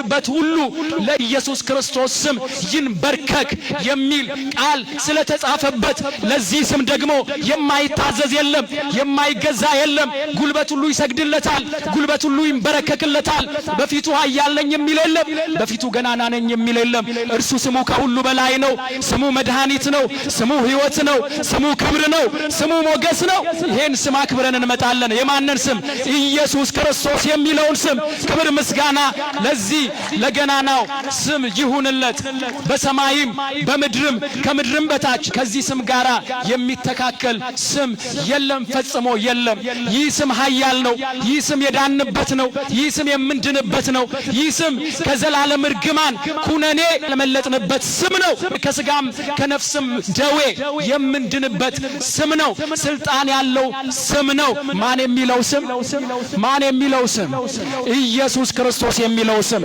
ጉልበት ሁሉ ለኢየሱስ ክርስቶስ ስም ይንበርከክ የሚል ቃል ስለተጻፈበት ለዚህ ስም ደግሞ የማይታዘዝ የለም፣ የማይገዛ የለም። ጉልበት ሁሉ ይሰግድለታል፣ ጉልበት ሁሉ ይንበረከክለታል። በፊቱ ኃያል ነኝ የሚል የለም፣ በፊቱ ገናና ነኝ የሚል የለም። እርሱ ስሙ ከሁሉ በላይ ነው። ስሙ መድኃኒት ነው። ስሙ ሕይወት ነው። ስሙ ክብር ነው። ስሙ ሞገስ ነው። ይሄን ስም አክብረን እንመጣለን። የማንን ስም? ኢየሱስ ክርስቶስ የሚለውን ስም። ክብር ምስጋና ለዚህ ለገናናው ስም ይሁንለት። በሰማይም በምድርም ከምድርም በታች ከዚህ ስም ጋራ የሚተካከል ስም የለም፣ ፈጽሞ የለም። ይህ ስም ኃያል ነው። ይህ ስም የዳንበት ነው። ይህ ስም የምንድንበት ነው። ይህ ስም ከዘላለም እርግማን ኩነኔ ለመለጥንበት ስም ነው። ከስጋም ከነፍስም ደዌ የምንድንበት ስም ነው። ስልጣን ያለው ስም ነው። ማን የሚለው ስም? ማን የሚለው ስም? ኢየሱስ ክርስቶስ የሚለው ስም